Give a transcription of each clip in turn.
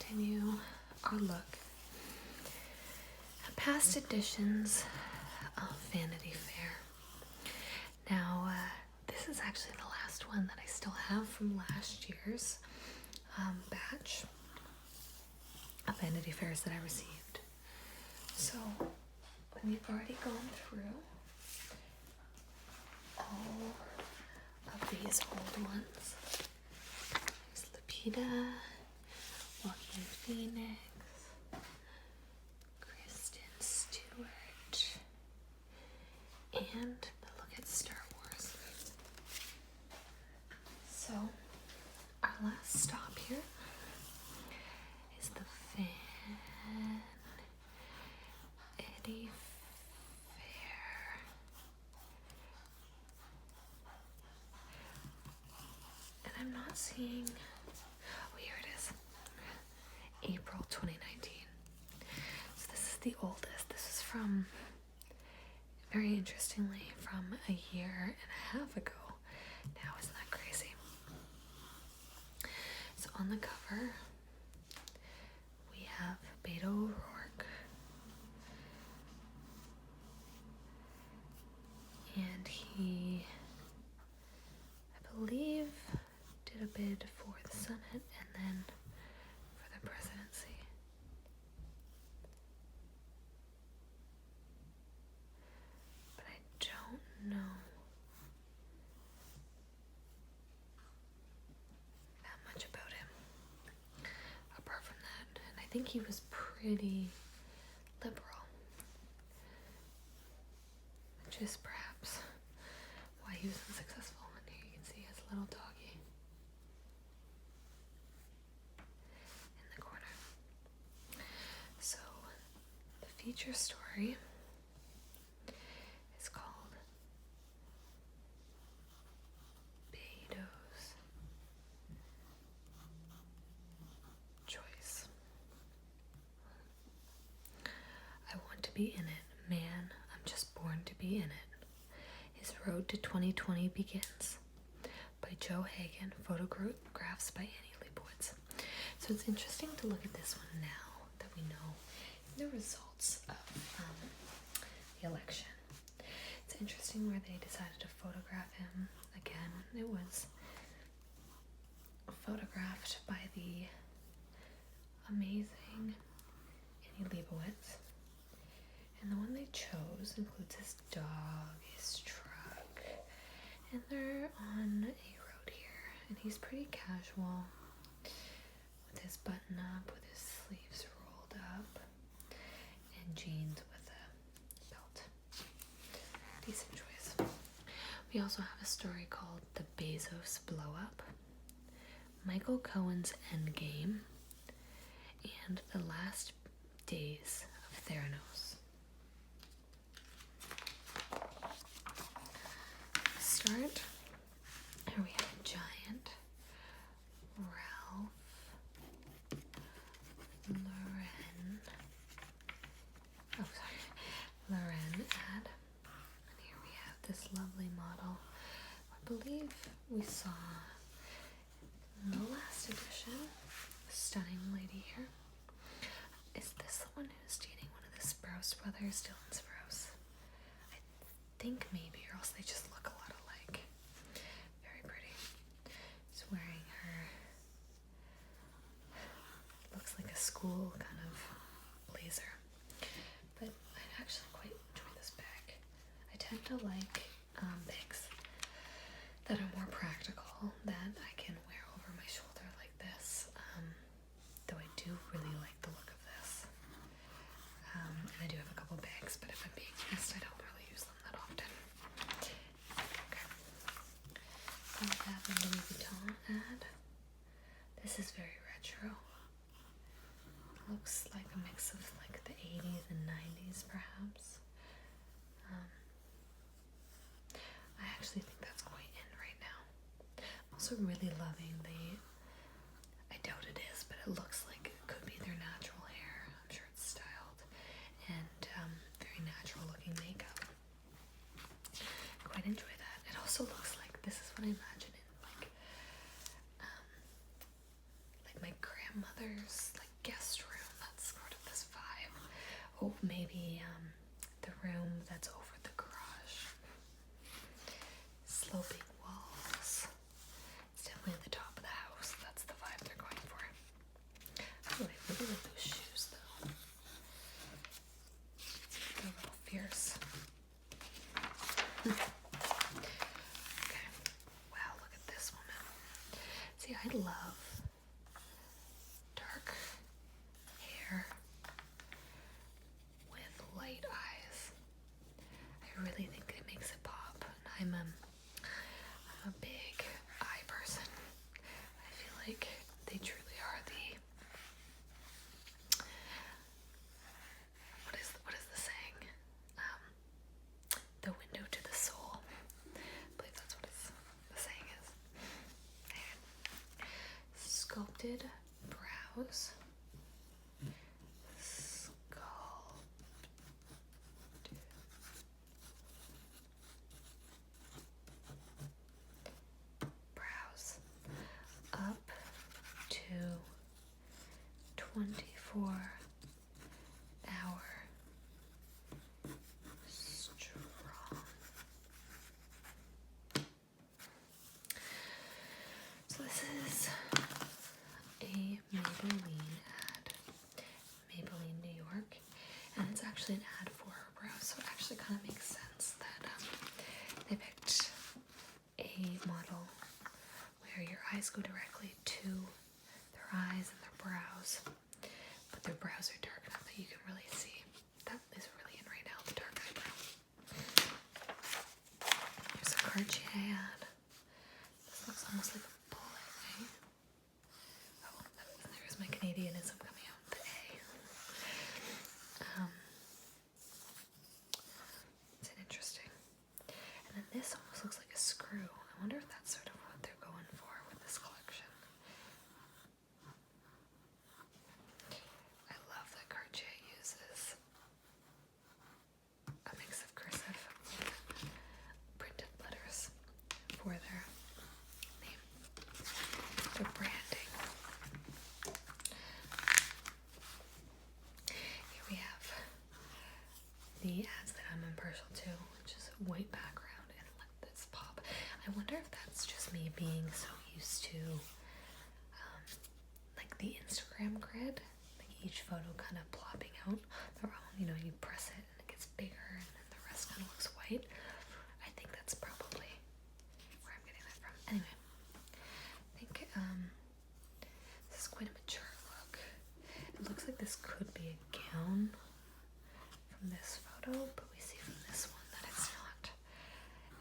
continue our look at past editions of Vanity Fair. Now, this is actually the last one that I still have from last year's batch of Vanity Fairs that I received. So, we've already gone through all of these old ones. There's Lupita, Joaquin Phoenix, Kristen Stewart, and the look at Star Wars. So, our last stop here is the Vanity Fair. And I'm not seeing, oh, here it is, April 2019. So this is the oldest. This is from, very interestingly, from a year and a half ago. Now, isn't that crazy? So on the cover, we have Beto O'Rourke. And he, I believe, did a bid for the Senate and then for the presidency. But I don't know that much about him apart from that. And I think he was pretty liberal, which is perhaps why he was unsuccessful. And here you can see his little doggy in the corner. So the feature story is called Beto's Choice. I want to be in it, man. I'm just born to be in it. His road to 2020 begins. By Joe Hagan, photographs by Annie Leibovitz. So it's interesting to look at this one now that we know the results of the election. It's interesting where they decided to photograph him. Again, it was photographed by the amazing Annie Leibovitz. And the one they chose includes his dog, his truck, and they're on a road here. And he's pretty casual with his button up, with his sleeves rolled up, and jeans with a belt. Decent choice. We also have a story called The Bezos Blow Up, Michael Cohen's Endgame, and The Last Days of Theranos. Start. Here we have a giant Ralph Lauren. Lauren ad. And here we have this lovely model. I believe we saw in the last edition. Stunning lady here. Is this the one who's dating one of the Sprouse brothers, Dylan Sprouse? I think maybe, or else they just look a lot alike. Very pretty. She's wearing her, looks like a school kind of blazer. But I actually quite enjoy this bag. I tend to like bags that are more practical, that I can wear over my shoulder like this. Though I do really like the look of this. And I do have a couple bags, but if I'm being honest, I don't really use them that often. Okay. I have a Louis Vuitton ad. This is very retro. Looks like a mix of like the 80s and 90s perhaps. I actually think that's quite in right now. I'm also really loving the, I doubt it is, but it looks like it could be their natural hair. I'm sure it's styled, and very natural looking makeup. Quite enjoy that. It also looks like, this is what I imagine in like my grandmother's like maybe the room that's over the garage. Sloping walls. It's definitely at the top of the house. That's the vibe they're going for. Oh, I really like those shoes though. They're a little fierce. Okay. Wow, look at this woman. See, I love dark hair with light eyes. I really think it makes it pop. And I'm a big eye person. I feel like they truly are what is the saying? The window to the soul. I believe that's what the saying is. Sculpted brows. Brows up to 24-hour strong. So this is a Maybelline ad. Maybelline, New York. And it's actually an ad for her brows. So it actually kind of makes sense that they picked a model where your eyes go directly to their eyes and their brows, but their brows are dark enough that you can really see. That is really in right now, the dark eyebrow. Here's a Cartier ad. This looks almost like a bullet, eh? Oh, there's my Canadianism coming out, the A. It's interesting. And then this almost looks like a screw. I wonder if that's sort of what they're going for with this collection. I love that Cartier uses a mix of cursive printed letters for their name, their branding. Here we have the ads that I'm impartial to, which is a white background and let this pop. I wonder if that's just me being so used to like the Instagram grid, like each photo kind of plopping out their own, you know, you press it and it gets bigger and then the rest kind of looks white. I think that's probably where I'm getting that from. Anyway, I think this is quite a mature look. It looks like this could be a gown from this photo, but we see from this one that it's not.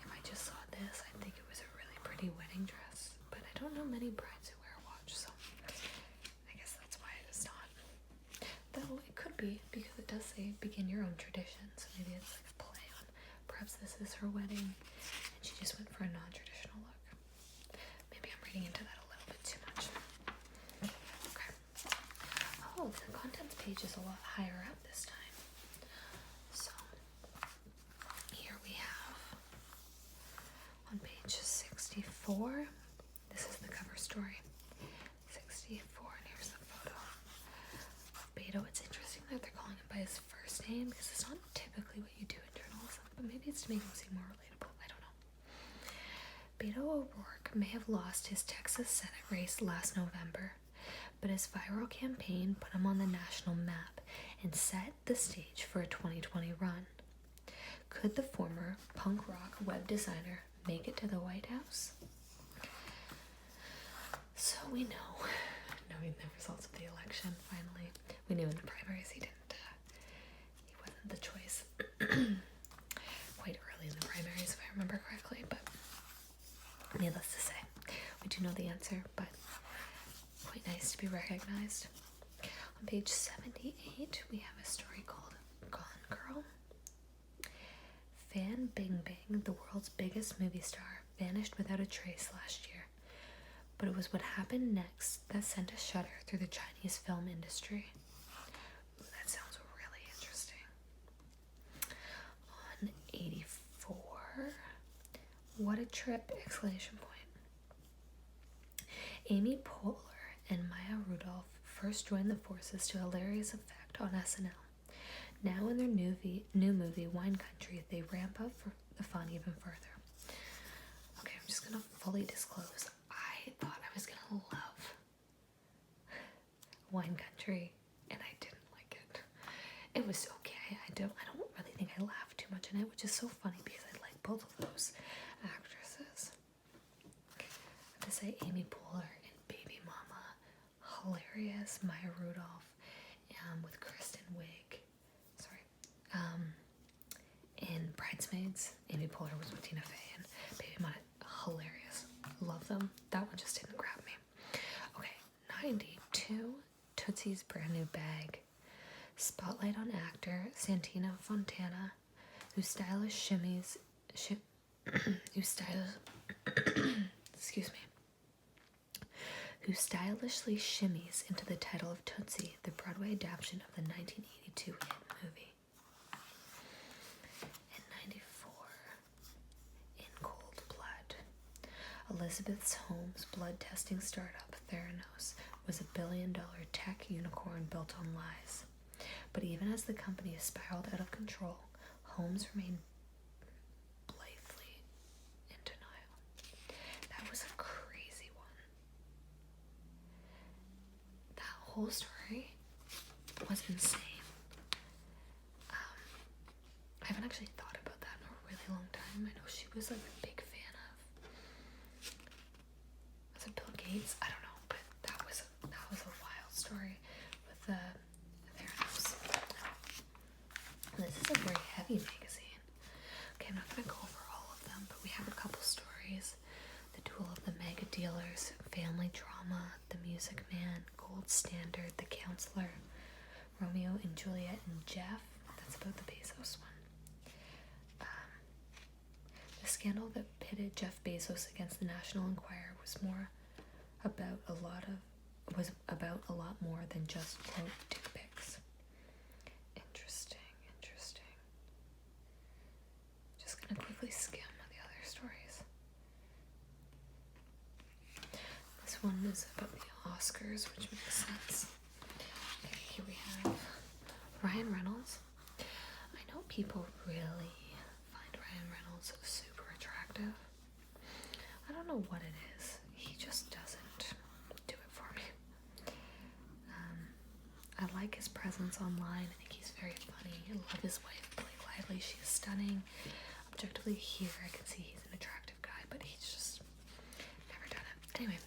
If I just saw this, I'd think it was a really pretty wedding dress, but I don't know many brides who wear a watch, so I guess that's why it is not. Though it could be, because it does say begin your own tradition, so maybe it's like a play on perhaps this is her wedding and she just went for a non-traditional look. Maybe I'm reading into that a little bit too much. Okay. Oh, the contents page is a lot higher up this time. So here we have on page 64, this is the cover story. 64, and here's the photo. Beto, it's interesting that they're calling him by his first name because it's not typically what you do in journalism, but maybe it's to make him seem more relatable. I don't know. Beto O'Rourke may have lost his Texas Senate race last November, but his viral campaign put him on the national map and set the stage for a 2020 run. Could the former punk rock web designer make it to the White House? So we know, knowing the results of the election, finally, we knew in the primaries he wasn't the choice quite early in the primaries, if I remember correctly, but needless to say, we do know the answer, but quite nice to be recognized. On page 78, we have a story called Gone Girl. Fan Bingbing, the world's biggest movie star, vanished without a trace last year. But it was what happened next that sent a shudder through the Chinese film industry. Ooh, that sounds really interesting. On 84, what a trip! Exclamation point. Amy Poehler and Maya Rudolph first joined the forces to hilarious effect on SNL. Now in their new movie, Wine Country, they ramp up for the fun even further. Okay, I'm just gonna fully disclose. I thought I was gonna love Wine Country, and I didn't like it. It was okay. I don't really think I laughed too much in it, which is so funny because I like both of those actresses. I have to say, Amy Poehler in Baby Mama, hilarious. Maya Rudolph, with Kristen Wiig. In Bridesmaids, Amy Poehler was with Tina Fey, and Baby Mama, hilarious. Love them. That one just didn't grab me. Okay, 92, Tootsie's Brand New Bag. Spotlight on actor Santina Fontana, who stylishly shimmies into the title of Tootsie, the Broadway adaptation of the 1982 hit movie. In 94, In Cold Blood. Elizabeth Holmes' blood testing startup, Theranos, was a billion-dollar tech unicorn built on lies. But even as the company spiraled out of control, Holmes remained blithely in denial. That was a crazy one. That whole story was insane. I haven't actually thought about that in a really long time. I know she was like a big fan of. Was it Bill Gates? I don't know, but that was a wild story with the Theranos. This is a very heavy magazine. Okay, I'm not gonna go over all of them, but we have a couple stories. The Duel of the Mega Dealers, Family Drama, The Music Man, Gold Standard, The Counselor, Romeo and Juliet and Jeff. That's about the Bezos one. The scandal that pitted Jeff Bezos against the National Enquirer was about a lot more than just, quote, dick pics. Interesting. Just gonna quickly skim the other stories. This one is about the Oscars, which makes sense. Okay, here we have Ryan Reynolds. I know people really find Ryan Reynolds super attractive. I don't know what it is. He just doesn't do it for me. I like his presence online. I think he's very funny. I love his wife, Blake Lively. She is stunning. Objectively here, I can see he's an attractive guy, but he's just never done it. Anyway,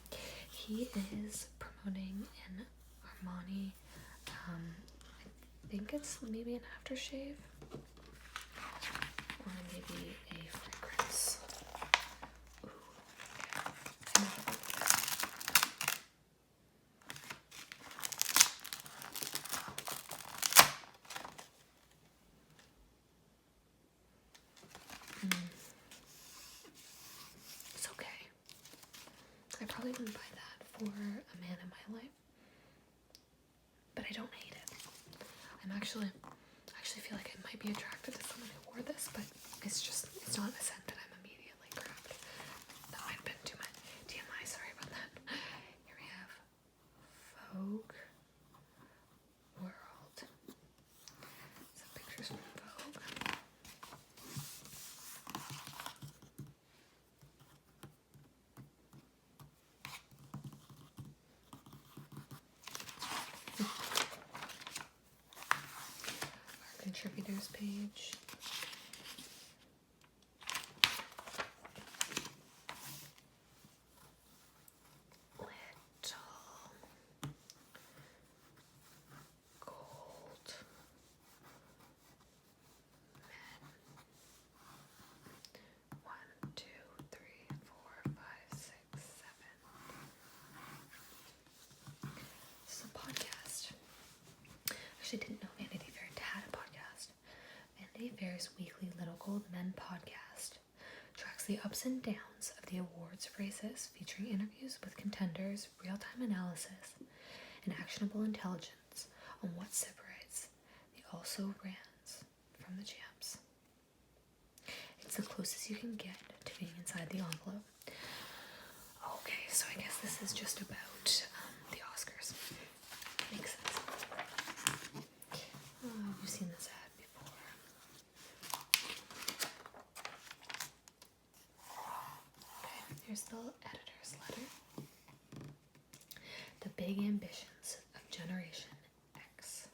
he is promoting an Armani, I think it's maybe an aftershave, or maybe a fragrance. Ooh, okay. It's okay. I probably wouldn't buy that for a man in my life, but I don't hate it. I actually feel like I might be attracted to someone who wore this, but it's not a scent that I'm immediately grabbed. That might have been too much TMI, sorry about that. Here we have Vogue World. Some pictures from Vogue. Contributors page. Little gold men. 1, 2, 3, 4, 5, 6, 7. This is a podcast. Actually, didn't know Vanity Fair had a podcast. Vanity Fair's weekly Little Gold Men podcast tracks the ups and downs of the awards races, featuring interviews with contenders, real-time analysis, and actionable intelligence on what separates the also-rans from the champs. It's the closest you can get to being inside the envelope. Okay, so I guess this is just about the Oscars. Makes sense. Oh, you've seen this ad. big ambitions of Generation X.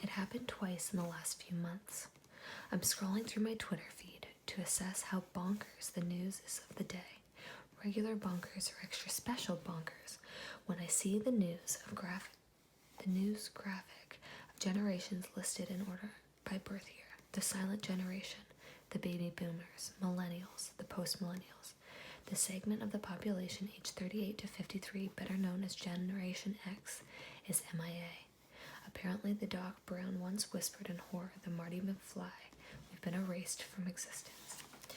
It happened twice in the last few months. I'm scrolling through my Twitter feed to assess how bonkers the news is of the day. Regular bonkers or extra special bonkers when I see the news graphic of generations listed in order by birth year. The silent generation, the baby boomers, millennials, the post-millennials. The segment of the population aged 38 to 53, better known as Generation X, is MIA. Apparently the Doc Brown once whispered in horror, the Marty McFly, we've been erased from existence. It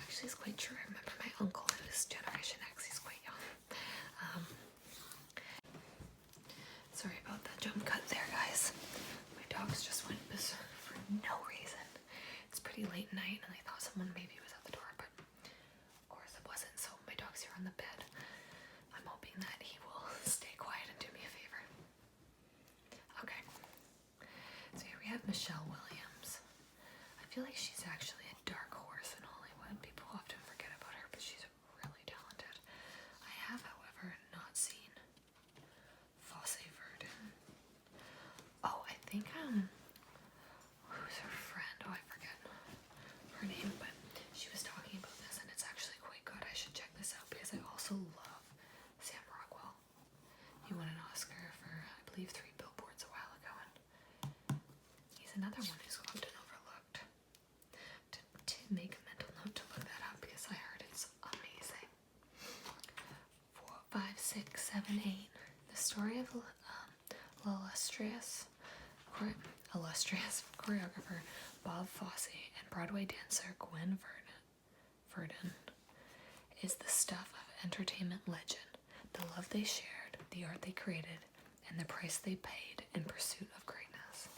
actually is quite true. I remember my uncle who was Generation X, he's quite young. Sorry about that jump cut there, guys. My dogs just went berserk for no reason. It's pretty late night and I thought someone maybe was at the door, but of course it wasn't, so my dog's here on the bed. I'm hoping that he will stay quiet and do me a favor. Okay, so here we have Michelle Williams. I feel like she's actually a dark horse in Hollywood. People often forget about her, but she's really talented. I have, however, not seen Fosse Verdon. Oh, I think, who's her friend? Oh, I forget her name, but she was talking about this, and it's actually quite good. I should check this out, because I also love Sam Rockwell. He won an Oscar for, I believe, 3 Billboards a while ago, and he's another one who's often overlooked. To make a mental note to look that up, because I heard it's amazing. 4, 5, 6, 7, 8. The story of illustrious choreographer Bob Fosse and Broadway dancer Gwen Verdon is the stuff of entertainment legend. The love they shared, the art they created, and the price they paid in pursuit of greatness.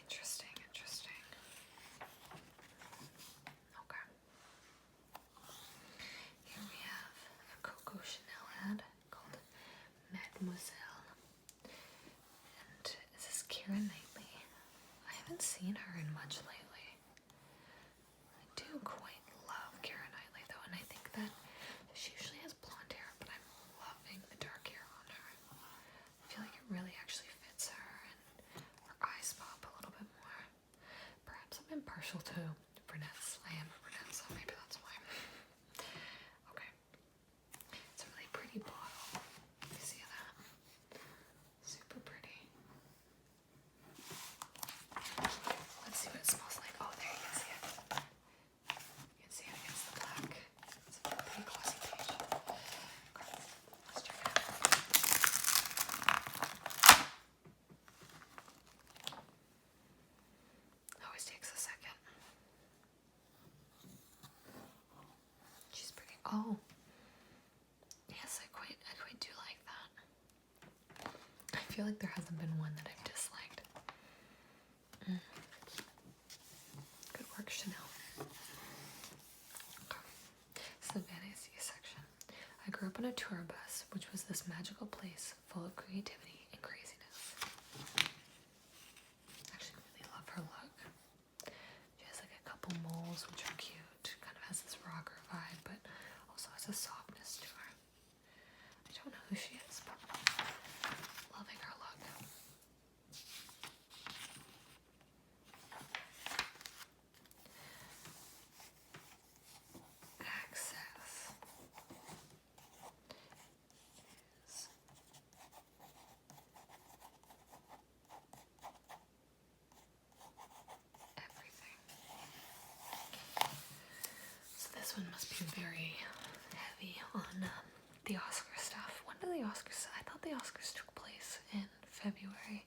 Interesting. Okay. Here we have a Coco Chanel ad called Mademoiselle. And this is Keira Knightley. I haven't seen her in much lately. I do quite love Keira Knightley though, and I think that she usually has blonde hair, but I'm loving the dark hair on her. I feel like it really actually fits her, and her eyes pop a little bit more. Perhaps I'm impartial to brunettes. I am a brunette, so maybe that's why. Okay. It's a really pretty bottle. You see that? Super pretty. Let's see what it smells like. Oh, there you can see it. You can see it against the black. It's a pretty glossy page. Okay, let's check it out. Always takes a second. She's pretty. Oh, yes, I quite do like that. I feel like there hasn't been one that I've disliked. Good work, Chanel. Okay. It's the Vanity section. I grew up on a tour bus, which was this magical place full of creativity and craziness. I actually really love her look. She has like a couple moles, which are cute. Kind of has this rocker vibe, but also has a softness to her. I don't know who she is, but loving her look. Access is everything. So this one must be very heavy on the Oscar stuff. When do the Oscars? I thought the Oscars took place in February,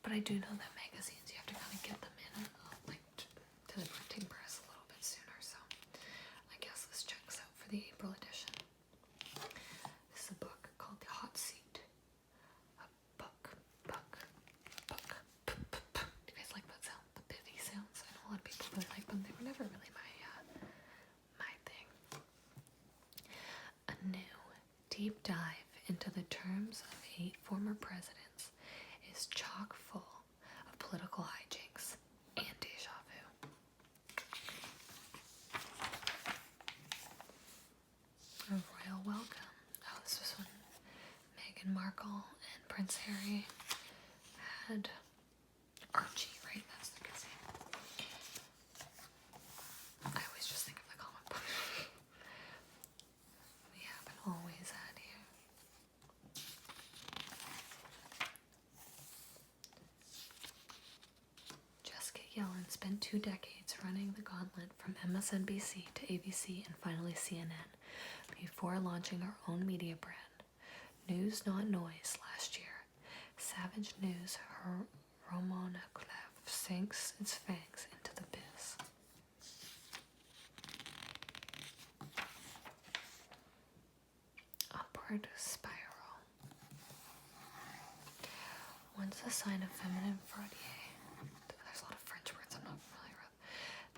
but I do know that magazines, you have to kind of get them in like to the printing press a little bit sooner, so I guess this checks out for the April edition. This is a book called The Hot Seat. A book. Do you guys like that sound? The pithy sounds? I know a lot of people really like them. They were never really my thing. A new deep dive into the terms of 8 former presidents is chock full of political hijinks and deja vu. Markle and Prince Harry had Archie, right? That's the kid's name. I always just think of the comic book. We haven't always had here. Jessica Yellen spent 2 decades running the gauntlet from MSNBC to ABC and finally CNN before launching her own media brand. News Not Noise last year. Savage News, her Romana Kulev sinks its fangs into the biz. Upward spiral. Once a sign of feminine fraudier. There's a lot of French words I'm not familiar with.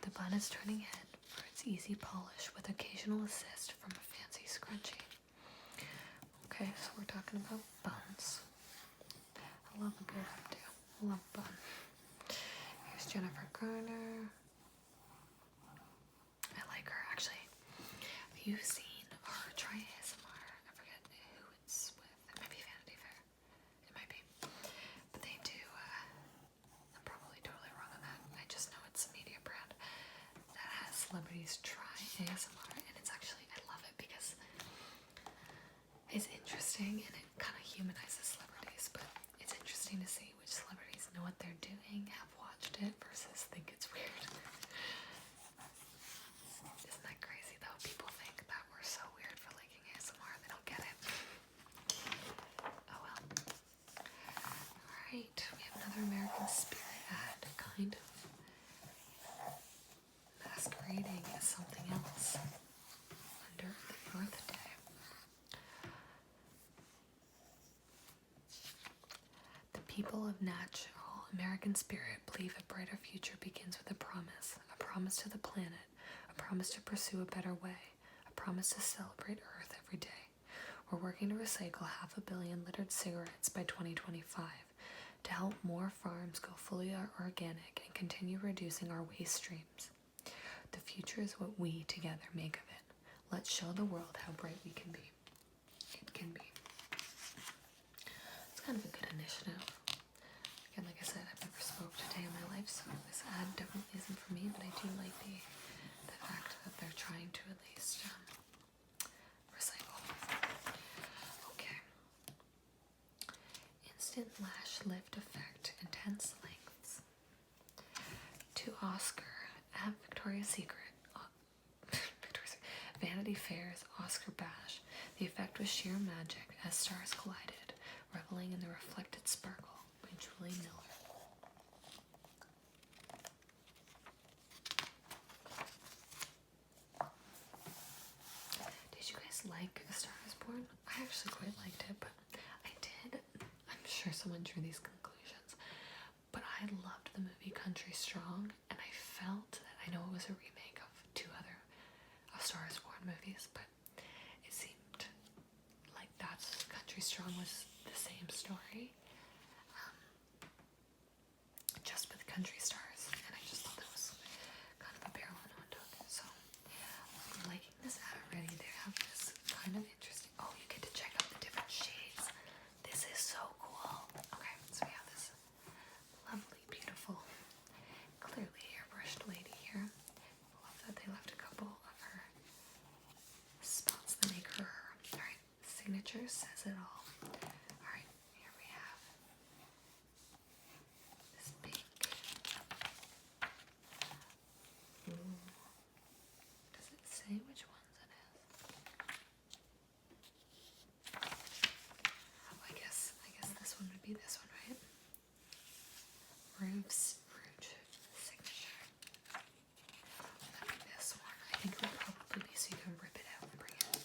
The bun is turning head for its easy polish with occasional assist from a fancy scrunchie. Okay, so we're talking about buns. I love a good updo. I love a bun. Here's Jennifer Garner. I like her, actually. Have you seen or try ASMR? I forget who it's with. It might be Vanity Fair. It might be. But they do, I'm probably totally wrong on that. I just know it's a media brand that has celebrities try ASMR. And it's actually, I love it because it's interesting and it kind of humanizes celebrities, but it's interesting to see which celebrities know what they're doing, have watched it, versus think it's weird. Isn't that crazy though? People think that we're so weird for liking ASMR. They don't get it. Oh well. Alright, we have another American Spirit ad, kind of masquerading as something else under the Earth Day. People of natural American spirit believe a brighter future begins with a promise to the planet, a promise to pursue a better way, a promise to celebrate Earth every day. We're working to recycle 500 million littered cigarettes by 2025 to help more farms go fully organic and continue reducing our waste streams. The future is what we together make of it. Let's show the world how bright we can be. It can be. It's kind of a good initiative. Again, like I said, I've never smoked a day in my life, so this ad definitely isn't for me, but I do like the fact that they're trying to at least recycle. Okay. Instant lash lift effect, intense lengths. To Oscar at Victoria's Secret, Vanity Fair's Oscar bash, the effect was sheer magic as stars collided, reveling in the reflected sparkle. Julie Miller. Did you guys like A Star Is Born? I actually quite liked it, but I'm sure someone drew these conclusions, but I loved the movie Country Strong, and I felt that, I know it was a remake of 2 other A Star Is Born movies, but it seemed like that's Country Strong was the same story, just with country stars, and I just thought that was kind of a barrel no one took. So I'm liking this ad already. They have this kind of interesting, oh, you get to check out the different shades. This is so cool. Okay, so we have this lovely, beautiful, clearly airbrushed lady here. I love that they left a couple of her spots that make her her. Alright, signature says it all. Alright, here we have this pink. Ooh. Does it say which ones it is? Oh, I guess this one would be this one, right? Rouge signature. That'd be this one. I think it would probably be so you can rip it out and bring it.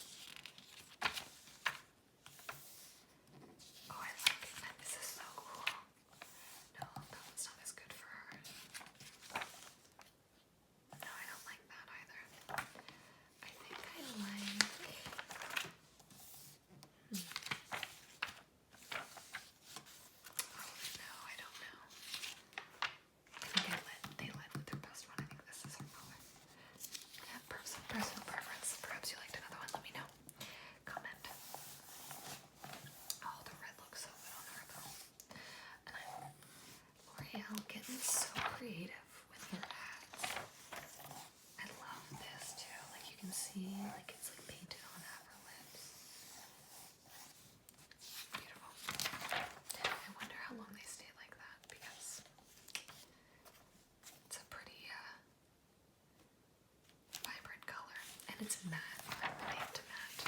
And it's matte. I really into matte.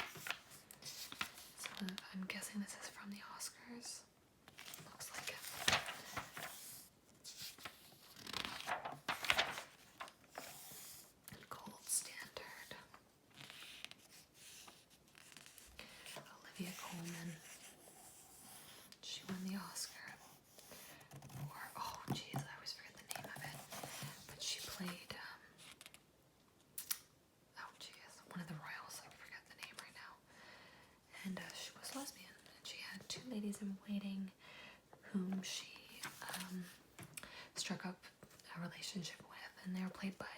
So I'm guessing this is from the Oscars. Looks like it. Gold standard. Olivia Colman. She won the Oscar for, oh jeez, I always forget the name of it. But she played, oh jeez, one of the royals. I forget the name right now. And she was lesbian. And she had two ladies in waiting whom she struck up a relationship with, and they were played by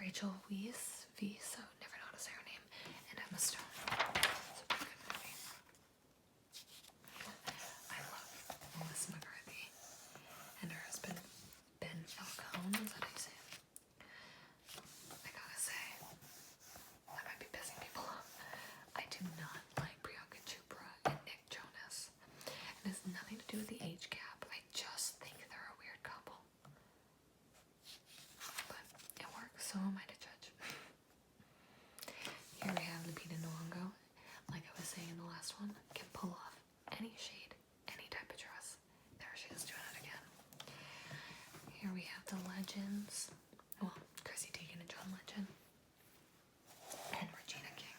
Rachel Weisz, so never know how to say her name, and Emma Stone. It's a pretty good movie. I love Melissa McCarthy and her husband Ben Falcone. Is that how you say it? I gotta say, I might be pissing people off. I do not like Priyanka Chopra and Nick Jonas. It has nothing to do with the age gap. I just think they're a weird couple. But it works, so am I to judge. Here we have Lupita Nyong'o. Like I was saying in the last one, can pull off any shade, any type of dress. There she is doing it again. Here we have the legends. Well, Chrissy Teigen and John Legend. And Regina King.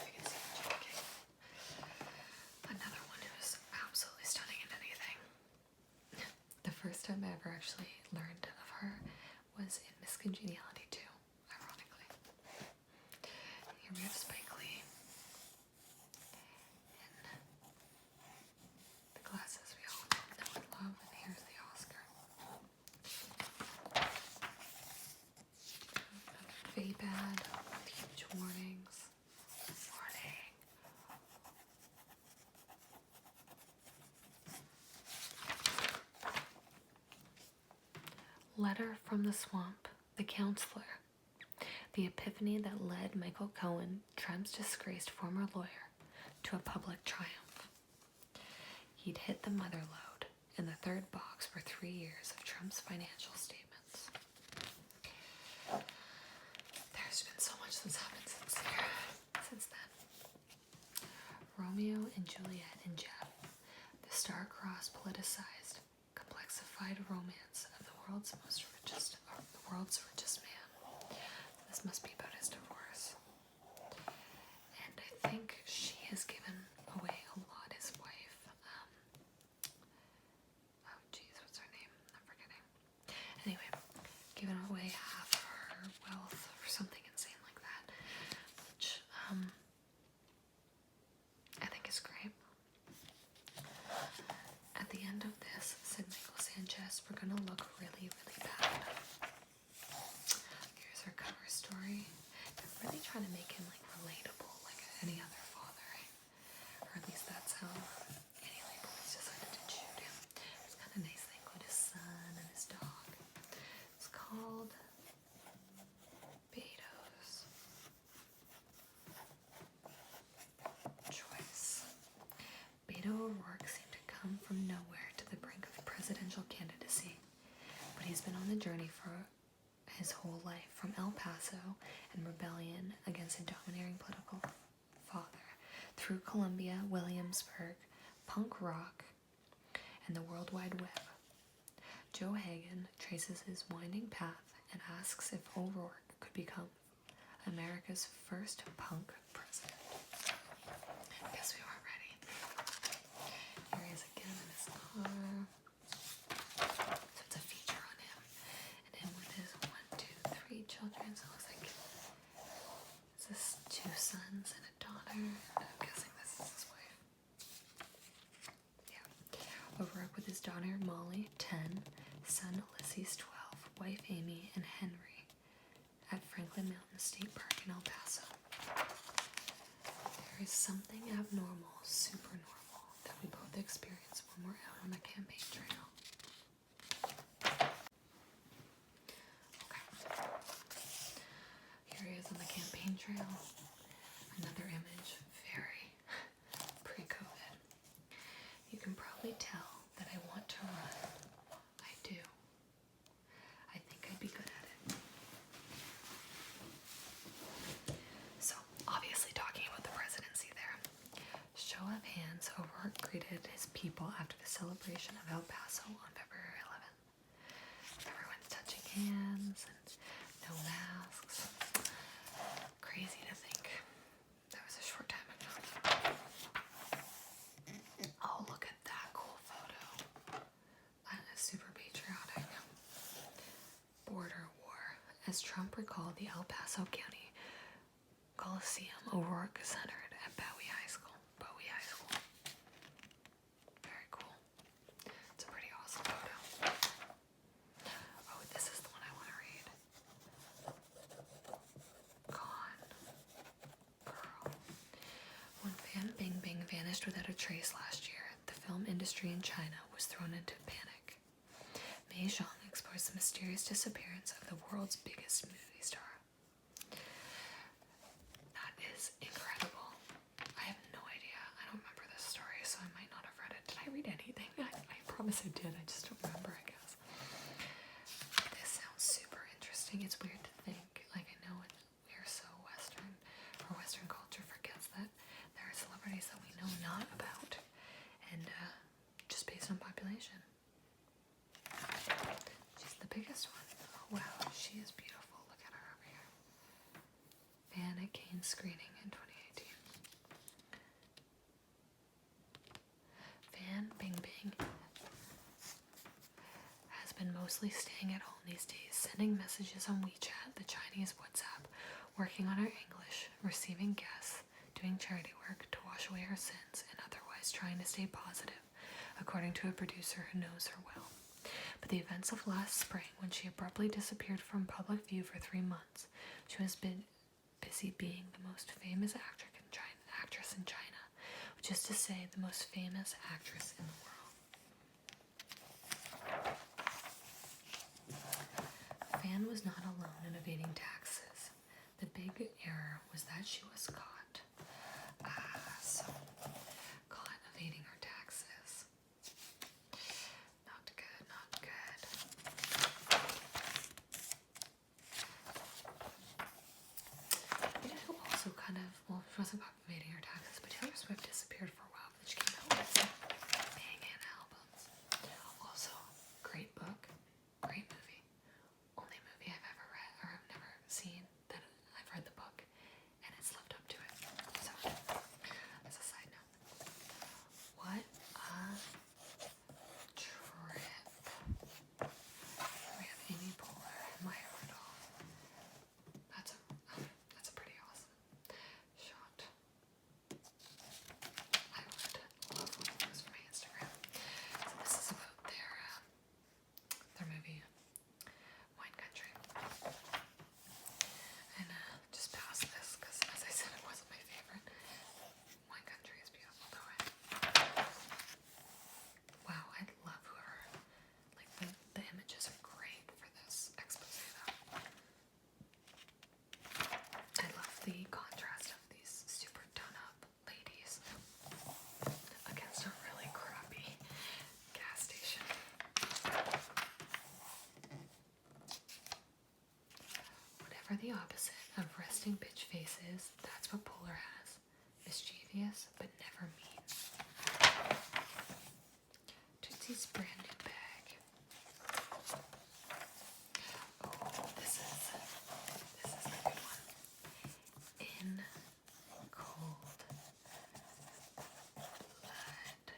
You can see Regina King. Another one who's absolutely stunning in anything. The first time I ever actually learned of her was in Miss Congeniality 2, ironically. Here we have Spike Lee. And the glasses we all know and love, and here's the Oscar. Fabad with huge warnings. Warning. Letter from the Swamp, The Counselor. The epiphany that led Michael Cohen, Trump's disgraced former lawyer, to a public triumph. He'd hit the mother lode. In the third box were 3 years of Trump's financial statements. There's been so much that's happened since then. Romeo and Juliet and Jeff, the star-crossed, politicized, complexified romance of the world's richest man. This must be about his divorce. And I think she has given away a lot. His wife, oh geez, what's her name? I'm forgetting. Anyway, given away half her wealth or something insane like that, which I think is great. At the end of this, said Michael Sanchez, we're gonna look really, really bad. Here's her cover story. They're really trying to make him like relatable, like any other father, or at least that's how any labels decided to shoot him. It's kind of nice. They include his son and his dog. It's called Beto's Choice. Beto O'Rourke seemed to come from nowhere to the brink of presidential candidacy, but he's been on the journey for his whole life, from El Paso and rebellion against a domineering political father, through Columbia, Williamsburg, punk rock, and the World Wide Web. Joe Hagan traces his winding path and asks if O'Rourke could become America's first punk president. Guess we weren't ready. Here he is again in his car. So it's a feature on him. And him with his 3 children. So it looks like it's his 2 sons and a daughter. I'm guessing this is his wife. Yeah. O'Rourke with his daughter Molly, 10, son Ulysses, 12, wife Amy, and Henry at Franklin Mountain State Park in El Paso. There is something abnormal, super normal, that we both experience when we're out on the campaign trail. Okay. Here he is on the campaign trail. Another image, very pre-COVID. You can probably tell that I want to run. I do. I think I'd be good at it. people after the celebration of El Paso on February 11th. Everyone's touching hands and no masks. Crazy to think that was a short time ago. Oh, look at that cool photo. That is super patriotic. Border war. As Trump recalled, the El Paso County Coliseum O'Rourke centered at Bowie High School. Very cool. It's a pretty awesome photo. Oh, this is the one I want to read. Gone. Girl. When Fan Bingbing vanished without a trace last year, the film industry in China was thrown into panic. Mei Zhang explores the mysterious disappearance of the world's biggest movie star. That is incredible. I have no idea. I don't remember this story, so I might not have read it. Did I read anything? I promise I did. I just don't remember, I guess. This sounds super interesting. It's weird to think. Like, I know we're so Western, or Western culture forgets that there are celebrities that we know not about, and just based on population. She's the biggest one. Oh, wow, she is beautiful. Look at her over here. Fan at Cannes screening in 2018. Fan Bingbing has been mostly staying at home these days, sending messages on WeChat, the Chinese WhatsApp, working on her English, receiving guests, doing charity work to wash away her sins, and otherwise trying to stay positive, according to a producer who knows her well. But the events of last spring, when she abruptly disappeared from public view for 3 months, she has been busy being the most famous actress in China, which is to say, the most famous actress in the world. Fan was not alone in evading taxes. The big error was that she was caught. Caught evading her taxes. Not good, not good. You know who also kind of, well, she wasn't caught evading her taxes, but Taylor Swift disappeared for a while, but she came out with banging albums. Also, great book, great movie. Only movie I've ever read, or I've never seen that I've read the book, and it's lived up to it. So, as a side note. What a trip. We have Amy Poehler and Maya Rudolph. That's a pretty awesome shot. I would love one of those for my Instagram. So this is about their movie, Wine Country. And just past this, because as I said, it wasn't my favorite. Wine Country is beautiful though. Wow, I love whoever, like the images are great for this expose though. I love the contrast of these super done up ladies against a really crappy gas station. Whatever the opposite of resting bitch face is, that's what Poehler has. Mischievous, but never mean. Tootsie's brand new bag. Oh, this is a good one. In Cold Blood.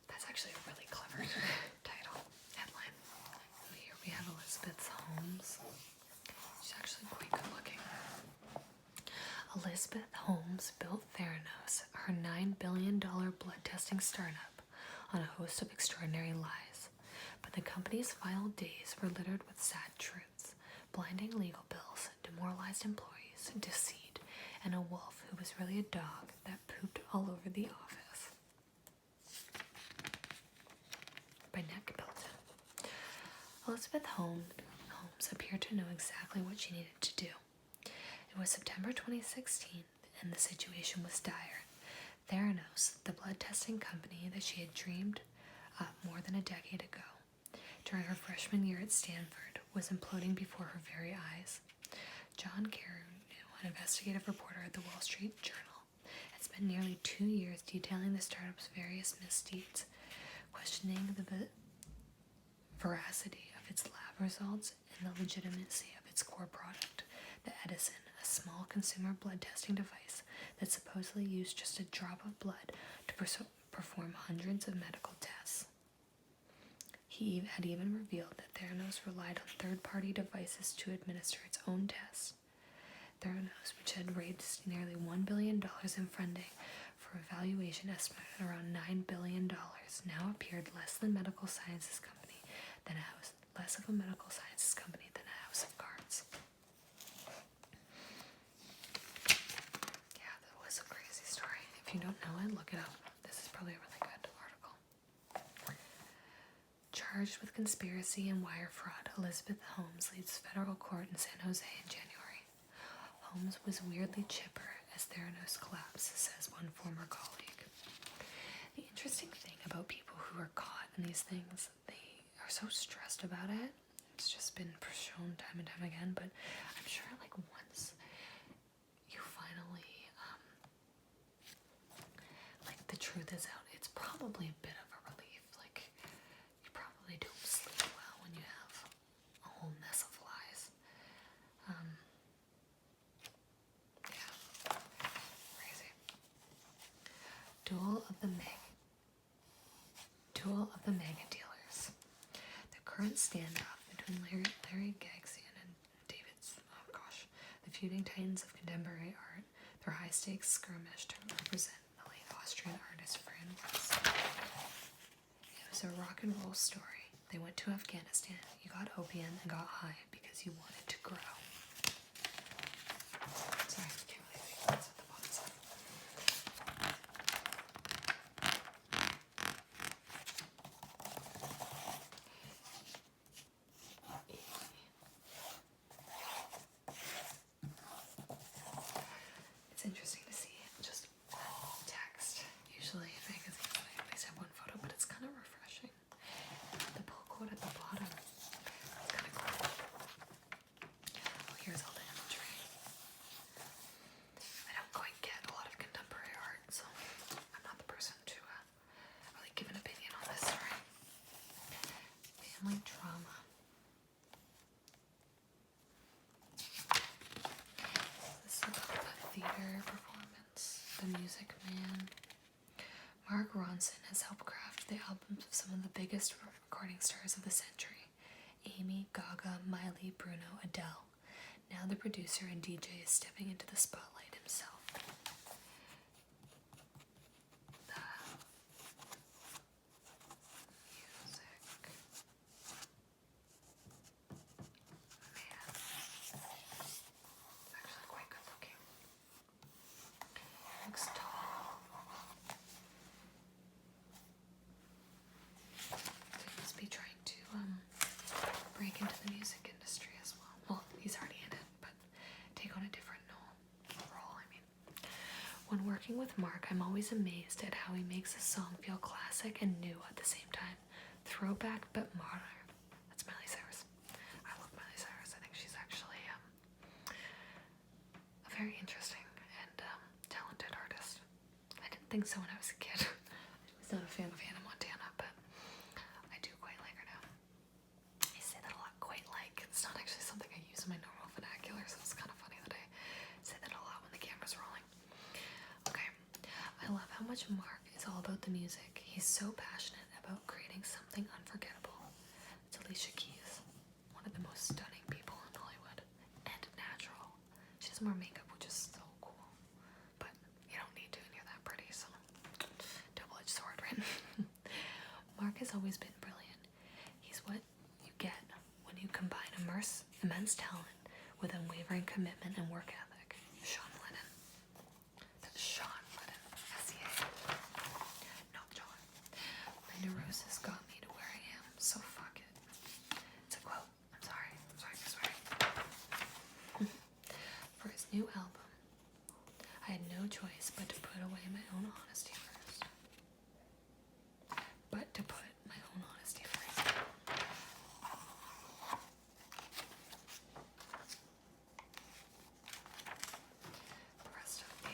That's actually a really clever title, headline. Here we have Elizabeth Holmes. She's actually quite good looking. Elizabeth Holmes built Theranos, her $9 billion blood testing startup, on a host of extraordinary lies. But the company's final days were littered with sad truths, blinding legal bills, demoralized employees, deceit, and a wolf who was really a dog that pooped all over the office. By Nick Bilton. Elizabeth Holmes appeared to know exactly what she needed to do. It was September 2016, and the situation was dire. Theranos, the blood testing company that she had dreamed up more than a decade ago, during her freshman year at Stanford, was imploding before her very eyes. John Carew, an investigative reporter at the Wall Street Journal, had spent nearly 2 years detailing the startup's various misdeeds, questioning the veracity of its lab results and the legitimacy of its core product, the Edison, a small consumer blood testing device that supposedly used just a drop of blood to perform hundreds of medical tests. He had even revealed that Theranos relied on third-party devices to administer its own tests. Theranos, which had raised nearly $1 billion in funding for a valuation estimated around $9 billion, now appeared less of a medical sciences company than a house of cards. Yeah, that was a crazy story. If you don't know it, look it up. This is probably a really good article. Charged with conspiracy and wire fraud, Elizabeth Holmes leads federal court in San Jose in January. Holmes was weirdly chipper as Theranos collapsed, says one former colleague. The interesting thing about people who are caught in these things, they are so stressed about it. It's just been shown time and time again, but I'm sure like once you finally like the truth is out, it's probably a bit of a relief. Like you probably don't sleep well when you have a whole mess of lies. Yeah, crazy. Duel of the mega dealers. The current standoff between Larry Gagosian and the feuding titans of contemporary art, their high-stakes skirmish to represent the late Austrian artist Fran Weiss. It was a rock and roll story. They went to Afghanistan, you got opium and got high because you wanted to grow. Sorry, I can't really see what's at the bottom side. It's interesting to see just all text. Usually magazines they at least have one photo, but it's kind of refreshing. The pull quote at the bottom, it's kind of cool. Here's all the imagery. I don't quite get a lot of contemporary art, so I'm not the person to really give an opinion on this story. Family drama. This is about a theater performance. The Music Man. Mark Ronson has helped craft the albums of some of the biggest recording stars of the century. Amy, Gaga, Miley, Bruno, Adele. Now the producer and DJ is stepping into the spotlight himself. The Music Man. Actually quite good looking. Looks tall. He must be trying to break into the music industry as well. Well, he's already in it, but take on a different role, I mean. When working with Mark, I'm always amazed at how he makes a song feel classic and new at the same time. Throwback but modern. That's Miley Cyrus. I love Miley Cyrus. I think she's actually a very interesting and talented artist. I didn't think so when I was a kid. I was not a fan of Hannah Montana, but I do quite like her now. I say that a lot, quite like. It's not actually something I use in my normal vernacular, so it's kind of funny that I say that a lot when the camera's rolling. Okay, I love how much Mark is all about the music. He's so passionate about creating something unforgettable. It's Alicia Keys, one of the most stunning people in Hollywood, and natural. She does more makeup, which is so cool, but you don't need to when you're that pretty, so double-edged sword, right? Mark has always been brilliant. He's what you get when you combine immense talent with unwavering commitment and work ethic. Sean Lennon. That's Sean Lennon. S-E-A. Not John. My neurosis got me to where I am, so fuck it. It's a quote. I'm sorry. For his new album, I had no choice but to put away my own honesty first. The rest of the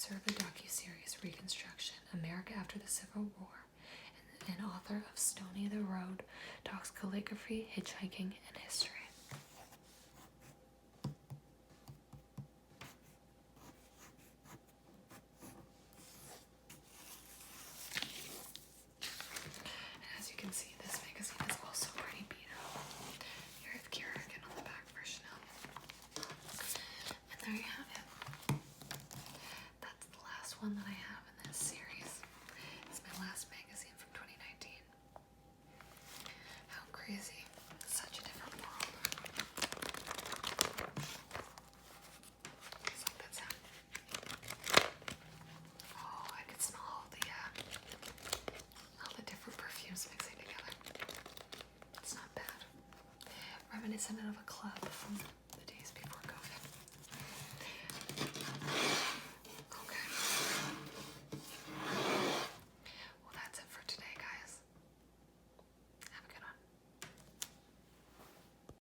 serve the docuseries Reconstruction, America After the Civil War, and author of Stony the Road, talks calligraphy, hitchhiking, and history. As you can see, this magazine is also pretty beat up. Here I have Kerrigan on the back for Chanel. And there you have it. That's the last one that I have in this series. It's my last magazine from 2019. How crazy. Such a different world. It's like that sound. Oh, I could smell all the different perfumes mixing together. It's not bad. Reminiscent of a club from